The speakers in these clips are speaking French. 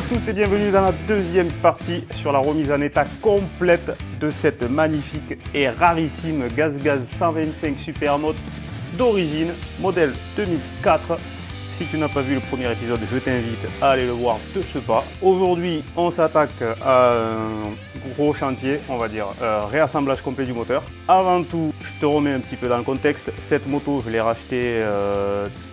à tous et bienvenue dans la deuxième partie sur la remise en état complète de cette magnifique et rarissime GazGaz 125 Supernote d'origine, modèle 2004. Si tu n'as pas vu le premier épisode, je t'invite à aller le voir de ce pas. Aujourd'hui, on s'attaque à un gros chantier, on va dire, réassemblage complet du moteur. Avant tout, je te remets un petit peu dans le contexte. Cette moto, je l'ai rachetée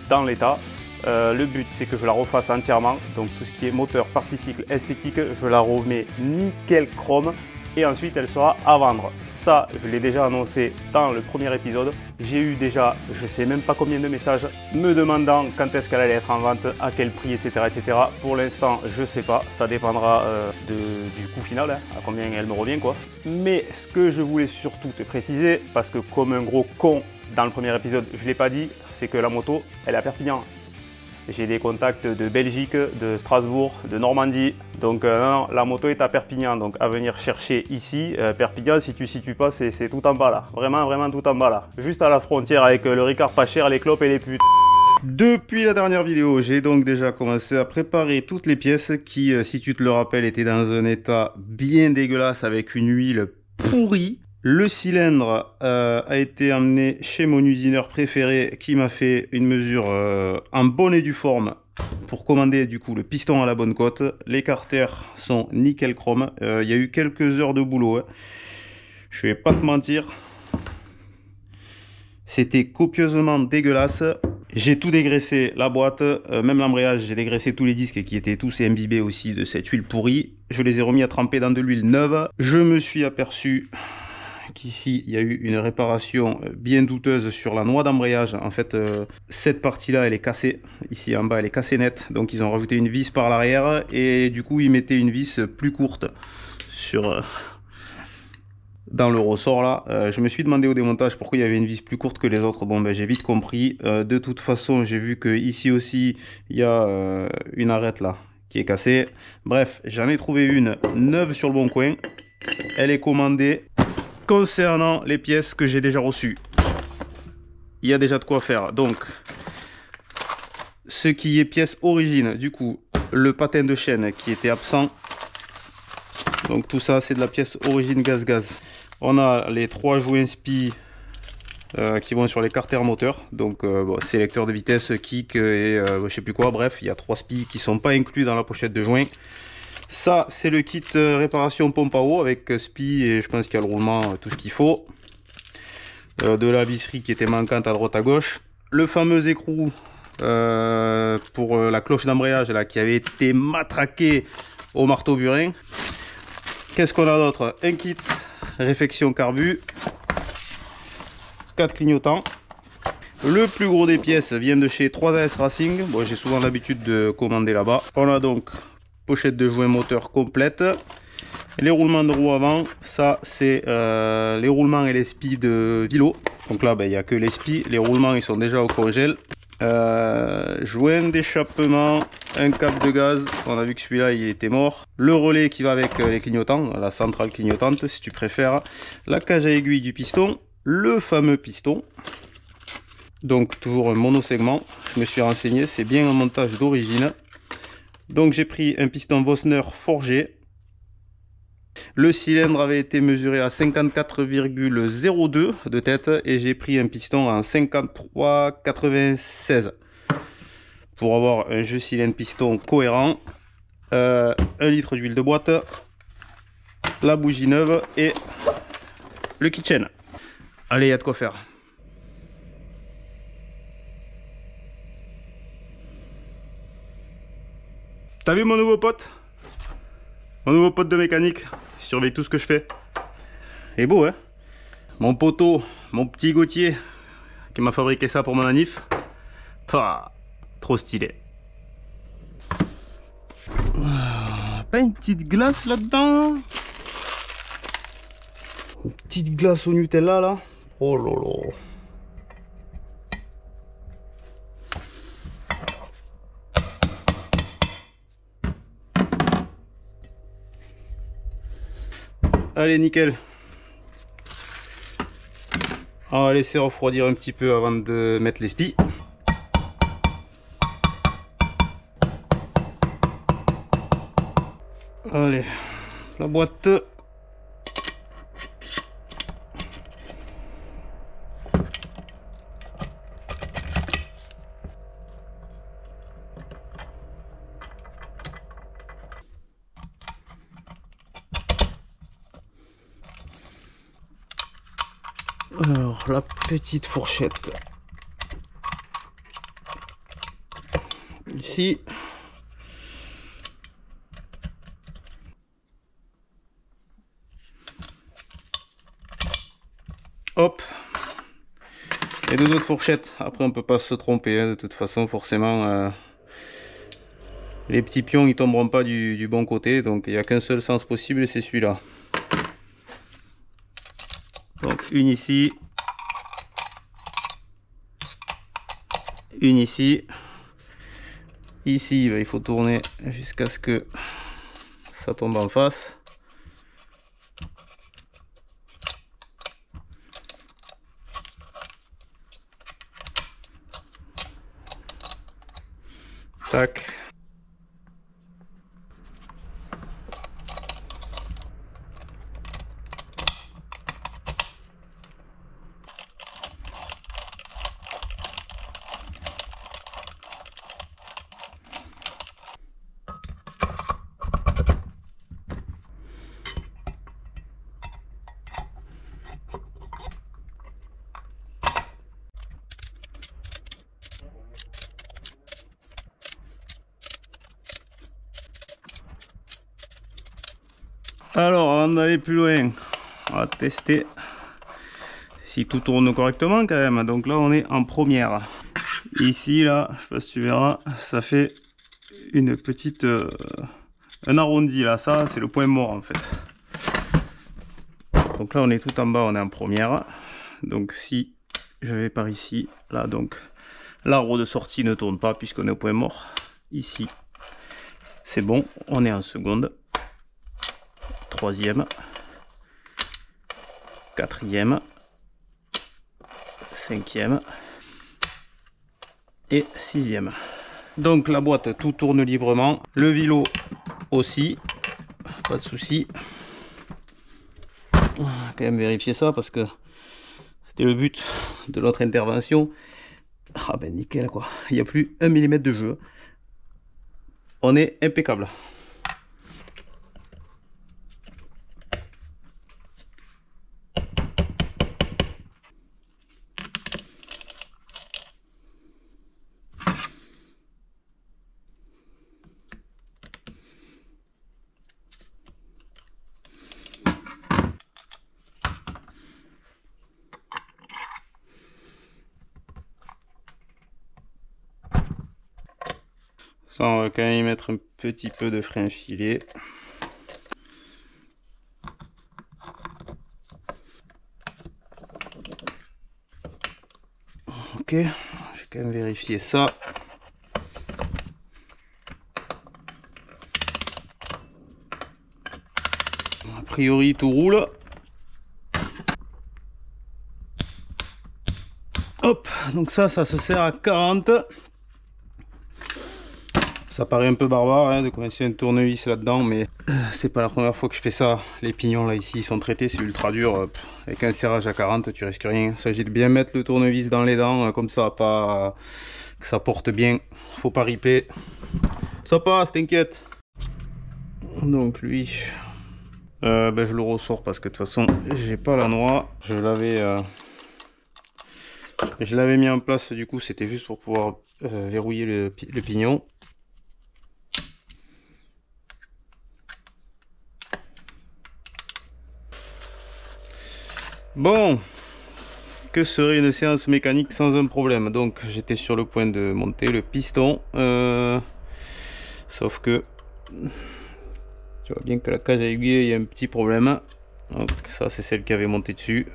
dans l'état. Le but, c'est que je la refasse entièrement. Donc tout ce qui est moteur, partie cycle, esthétique, je la remets nickel chrome. Et ensuite, elle sera à vendre. Ça, je l'ai déjà annoncé dans le premier épisode. J'ai eu déjà, je sais même pas combien de messages me demandant quand est-ce qu'elle allait être en vente, à quel prix, etc. etc. Pour l'instant, je sais pas. Ça dépendra du coût final, hein, à combien elle me revient, quoi. Mais ce que je voulais surtout te préciser, parce que comme un gros con dans le premier épisode, je l'ai pas dit, c'est que la moto, elle est à Perpignan. J'ai des contacts de Belgique, de Strasbourg, de Normandie. Donc non, la moto est à Perpignan. Donc à venir chercher ici, Perpignan, si tu ne situes pas, c'est tout en bas là. Vraiment, vraiment tout en bas là. Juste à la frontière avec le Ricard pas cher, les clopes et les putes. Depuis la dernière vidéo, j'ai donc déjà commencé à préparer toutes les pièces qui, si tu te le rappelles, étaient dans un état bien dégueulasse avec une huile pourrie. Le cylindre a été amené chez mon usineur préféré qui m'a fait une mesure en bonne et due forme pour commander du coup le piston à la bonne cote. Les carters sont nickel chrome. Il y a eu quelques heures de boulot, hein. Je vais pas te mentir. C'était copieusement dégueulasse. J'ai tout dégraissé, la boîte, même l'embrayage, j'ai dégraissé tous les disques qui étaient tous imbibés aussi de cette huile pourrie. Je les ai remis à tremper dans de l'huile neuve. Je me suis aperçu qu'ici il y a eu une réparation bien douteuse sur la noix d'embrayage. En fait, cette partie-là, elle est cassée. Ici en bas, elle est cassée nette. Donc ils ont rajouté une vis par l'arrière et du coup, ils mettaient une vis plus courte sur dans le ressort là. Je me suis demandé au démontage pourquoi il y avait une vis plus courte que les autres. Bon, ben j'ai vite compris. De toute façon, j'ai vu que ici aussi, il y a une arête là qui est cassée. Bref, j'en ai trouvé une neuve sur le bon coin. Elle est commandée. Concernant les pièces que j'ai déjà reçues, il y a déjà de quoi faire. Donc, ce qui est pièce origine, du coup, le patin de chaîne qui était absent. Donc tout ça, c'est de la pièce origine GazGaz. On a les 3 joints SPI qui vont sur les carters moteurs. Donc, bon, sélecteur de vitesse, kick et je sais plus quoi. Bref, il y a 3 SPI qui sont pas inclus dans la pochette de joints. Ça, c'est le kit réparation pompe à eau avec SPI et je pense qu'il y a le roulement, tout ce qu'il faut. De la visserie qui était manquante à droite à gauche. Le fameux écrou pour la cloche d'embrayage là qui avait été matraqué au marteau burin. Qu'est-ce qu'on a d'autre? Un kit réfection carbu. 4 clignotants. Le plus gros des pièces vient de chez 3AS Racing. Bon, j'ai souvent l'habitude de commander là-bas. On a donc pochette de joint moteur complète, les roulements de roue avant, ça c'est les roulements et les spis de Vilo. Donc là, ben, il n'y a que les spis, les roulements ils sont déjà au congèle. Joint d'échappement, un câble de gaz, on a vu que celui-là il était mort. Le relais qui va avec les clignotants, la centrale clignotante si tu préfères. La cage à aiguille du piston, le fameux piston. Donc toujours un monosegment, je me suis renseigné, c'est bien un montage d'origine. Donc j'ai pris un piston Vossner forgé. Le cylindre avait été mesuré à 54,02 de tête et j'ai pris un piston en 53,96 pour avoir un jeu cylindre piston cohérent. 1 litre d'huile de boîte, la bougie neuve et le kitchen. Allez, il y a de quoi faire. T'as vu mon nouveau pote? Mon nouveau pote de mécanique, il surveille tout ce que je fais. Il est beau, hein? Mon poteau, mon petit Gauthier, qui m'a fabriqué ça pour mon manif. Pah, trop stylé. Pas une petite glace là-dedans? Une petite glace au Nutella là? Oh là là. Allez, nickel. On va laisser refroidir un petit peu avant de mettre les spies. Allez, la boîte. Alors, la petite fourchette. Ici. Hop. Et deux autres fourchettes. Après, on peut pas se tromper. Hein. De toute façon, forcément, les petits pions, ils tomberont pas du bon côté. Donc, il n'y a qu'un seul sens possible et c'est celui-là. Donc, une ici. Une ici. Ici, il faut tourner jusqu'à ce que ça tombe en face. Tac. Alors, avant d'aller plus loin, on va tester si tout tourne correctement quand même. Donc là, on est en première. Ici, là, je sais pas si tu verras, ça fait une petite... un arrondi là, ça c'est le point mort en fait. Donc là, on est tout en bas, on est en première. Donc si je vais par ici, là, donc l'arbre de sortie ne tourne pas puisqu'on est au point mort. Ici, c'est bon, on est en seconde. Troisième, quatrième, cinquième et sixième. Donc la boîte, tout tourne librement. Le vilo aussi, pas de souci. On va quand même vérifier ça parce que c'était le but de notre intervention. Ah ben nickel quoi, il n'y a plus 1 mm de jeu. On est impeccable. Ça, on va quand même y mettre un petit peu de frein filet. Ok, je vais quand même vérifier ça. A priori, tout roule. Hop, donc ça se sert à 40. Ça paraît un peu barbare hein, de commencer un tournevis là-dedans, mais c'est pas la première fois que je fais ça. Les pignons là ici sont traités, c'est ultra dur. Avec un serrage à 40, tu risques rien. Il s'agit de bien mettre le tournevis dans les dents, comme ça, pas que ça porte bien. Faut pas riper. Ça passe, t'inquiète. Donc lui, ben, je le ressors parce que de toute façon, j'ai pas la noix. Je l'avais mis en place, du coup, c'était juste pour pouvoir verrouiller le pignon. Bon, que serait une séance mécanique sans un problème? Donc j'étais sur le point de monter le piston, sauf que tu vois bien que la cage à aiguille, il y a un petit problème. Donc ça c'est celle qui avait monté dessus.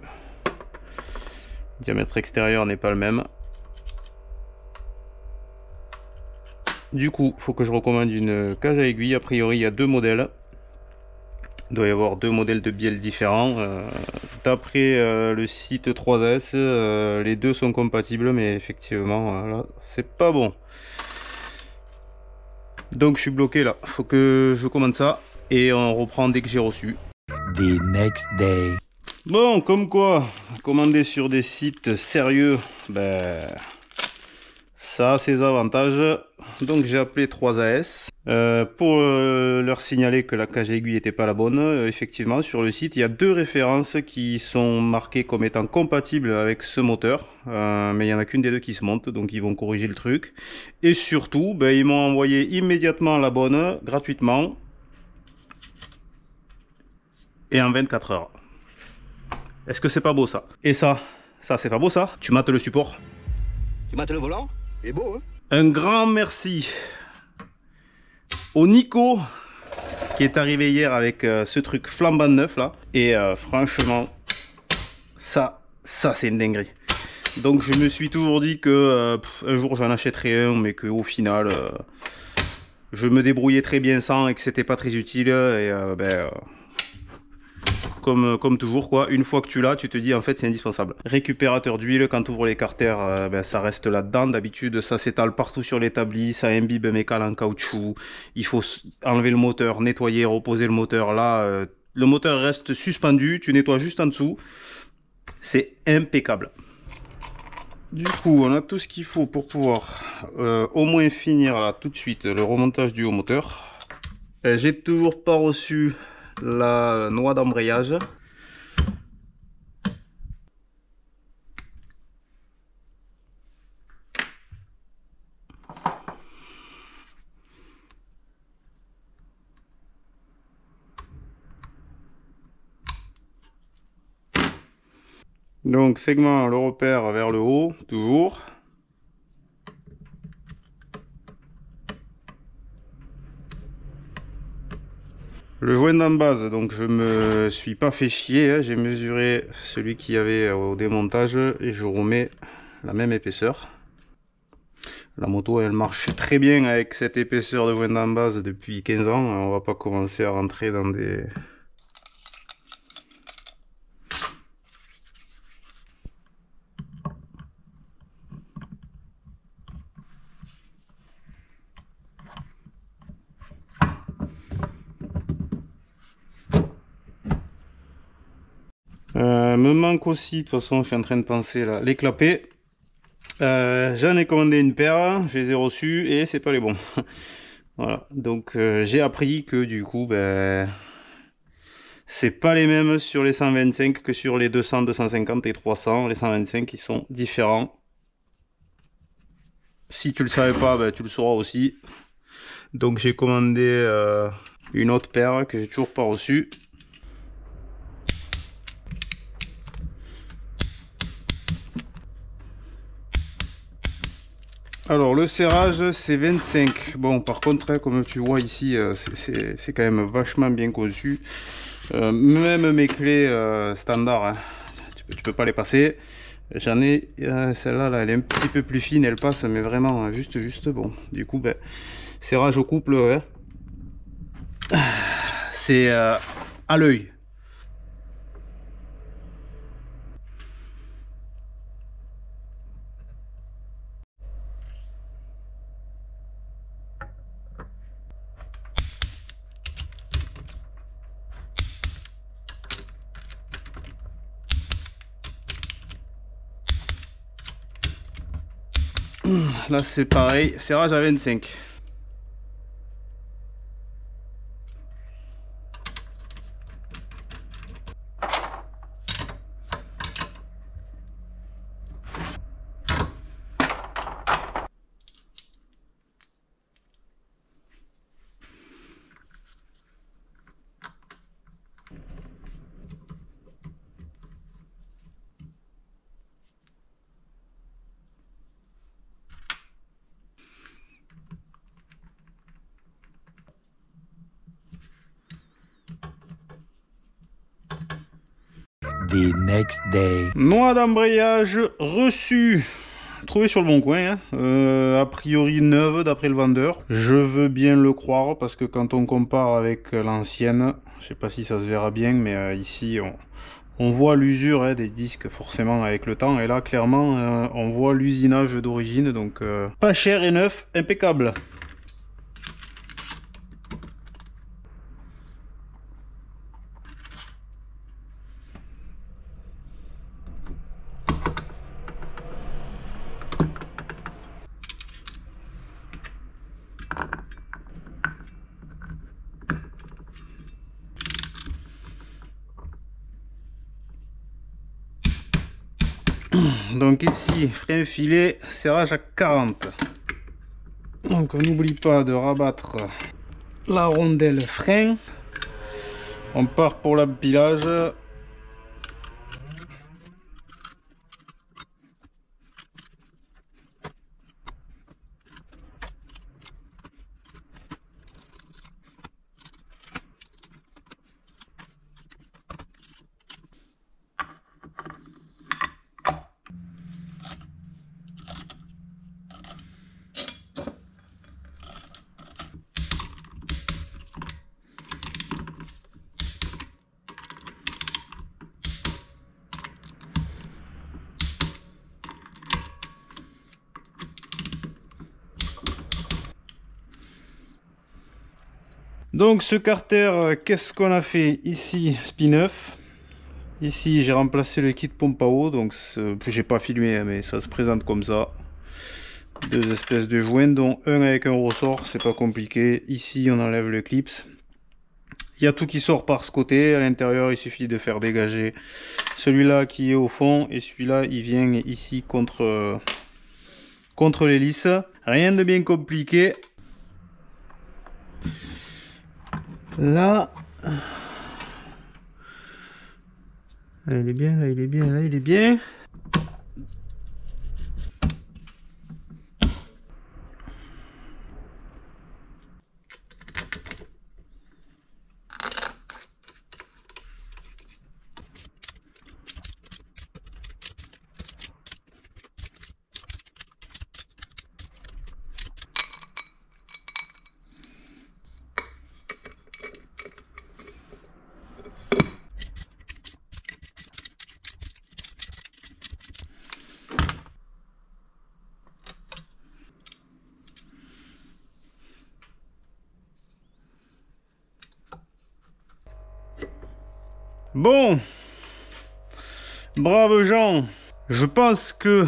Le diamètre extérieur n'est pas le même. Du coup, il faut que je recommande une cage à aiguille. A priori, il y a deux modèles. Il doit y avoir deux modèles de bielle différents. D'après le site 3S, les deux sont compatibles, mais effectivement, là, c'est pas bon. Donc je suis bloqué là. Faut que je commande ça. et on reprend dès que j'ai reçu. The next day. Bon, comme quoi, commander sur des sites sérieux, ben, ça a ses avantages. Donc j'ai appelé 3AS pour leur signaler que la cage aiguille n'était pas la bonne. Effectivement, sur le site, il y a 2 références qui sont marquées comme étant compatibles avec ce moteur. Mais il n'y en a qu'une des 2 qui se monte, donc ils vont corriger le truc. Et surtout, ben, ils m'ont envoyé immédiatement la bonne, gratuitement. Et en 24 heures. Est-ce que c'est pas beau ça? Et ça c'est pas beau ça? Tu mates le support? Tu mates le volant? Il est beau, hein? Un grand merci au Nico qui est arrivé hier avec ce truc flambant neuf là. Et franchement, ça c'est une dinguerie. Donc je me suis toujours dit que un jour j'en achèterai un, mais qu'au final je me débrouillais très bien sans et que c'était pas très utile. Et comme toujours quoi, une fois que tu l'as, tu te dis en fait c'est indispensable. Récupérateur d'huile, quand tu ouvres les carters, ça reste là-dedans. D'habitude ça s'étale partout sur l'établi, ça imbibe mes cales en caoutchouc. Il faut enlever le moteur, nettoyer, reposer le moteur. Là, le moteur reste suspendu, tu nettoies juste en dessous. C'est impeccable. Du coup, on a tout ce qu'il faut pour pouvoir au moins finir là tout de suite le remontage du haut moteur. J'ai toujours pas reçu la noix d'embrayage. Donc segment le repère vers le haut, toujours. Le joint d'en base, donc je me suis pas fait chier, hein, j'ai mesuré celui qu'il y avait au démontage et je remets la même épaisseur. La moto elle marche très bien avec cette épaisseur de joint d'en base depuis 15 ans, on va pas commencer à rentrer dans des... me manque aussi, de toute façon je suis en train de penser là, les clapets. J'en ai commandé une paire, je les ai reçus et c'est pas les bons. Voilà, donc j'ai appris que du coup c'est pas les mêmes sur les 125 que sur les 200, 250 et 300. Les 125 ils sont différents. Si tu le savais pas, tu le sauras aussi. Donc j'ai commandé une autre paire que j'ai toujours pas reçue. Alors le serrage c'est 25. Bon par contre hein, comme tu vois ici c'est quand même vachement bien conçu. Même mes clés standard, hein, tu peux pas les passer. J'en ai celle-là là, elle est un petit peu plus fine, elle passe mais vraiment juste bon. Du coup serrage au couple, c'est à l'œil. Là c'est pareil, serrage à 25. The next day. Noix d'embrayage reçue, trouvée sur le bon coin, hein. A priori neuve d'après le vendeur. Je veux bien le croire parce que quand on compare avec l'ancienne, je sais pas si ça se verra bien, mais ici on voit l'usure hein, des disques forcément avec le temps. Et là clairement on voit l'usinage d'origine, donc pas cher et neuf, impeccable. Donc ici, frein filet, serrage à 40. Donc on n'oublie pas de rabattre la rondelle frein. On part pour l'empilage. Donc ce carter, qu'est-ce qu'on a fait ici? Spin-off. Ici j'ai remplacé le kit pompe à eau, donc j'ai pas filmé mais ça se présente comme ça. Deux espèces de joints, dont un avec un ressort, c'est pas compliqué. Ici on enlève le clips. Il y a tout qui sort par ce côté. À l'intérieur il suffit de faire dégager celui-là qui est au fond, et celui-là il vient ici contre l'hélice. Rien de bien compliqué. Là, il est bien, là il est bien, là il est bien. Bon, braves gens, je pense que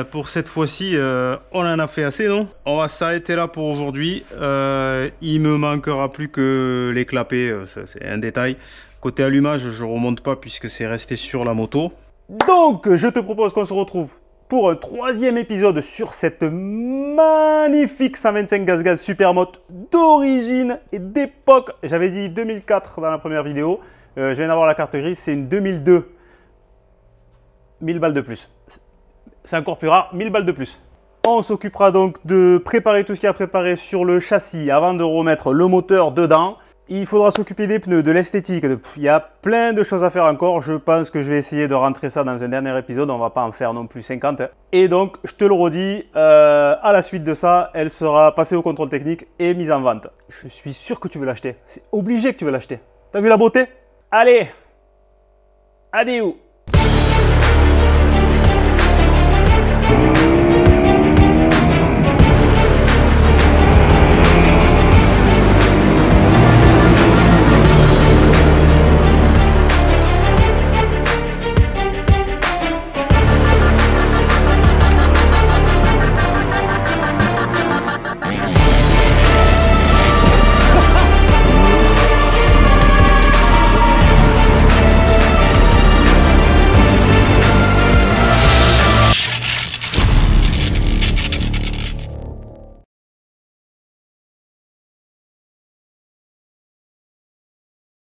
pour cette fois-ci, on en a fait assez, non? On va s'arrêter là pour aujourd'hui. Il me manquera plus que les clapets, c'est un détail. Côté allumage, je remonte pas puisque c'est resté sur la moto. Donc, je te propose qu'on se retrouve pour un troisième épisode sur cette magnifique 125 GazGaz Supermoto d'origine et d'époque. J'avais dit 2004 dans la première vidéo. Je viens d'avoir la carte grise, c'est une 2002. 1000 balles de plus. C'est encore plus rare, 1000 balles de plus. On s'occupera donc de préparer tout ce qu'il y a à préparer sur le châssis avant de remettre le moteur dedans. Il faudra s'occuper des pneus, de l'esthétique. Il y a plein de choses à faire encore. Je pense que je vais essayer de rentrer ça dans un dernier épisode. On ne va pas en faire non plus 50. Et donc, je te le redis, à la suite de ça, elle sera passée au contrôle technique et mise en vente. Je suis sûr que tu veux l'acheter. C'est obligé que tu veux l'acheter. T'as vu la beauté? Allez, adieu.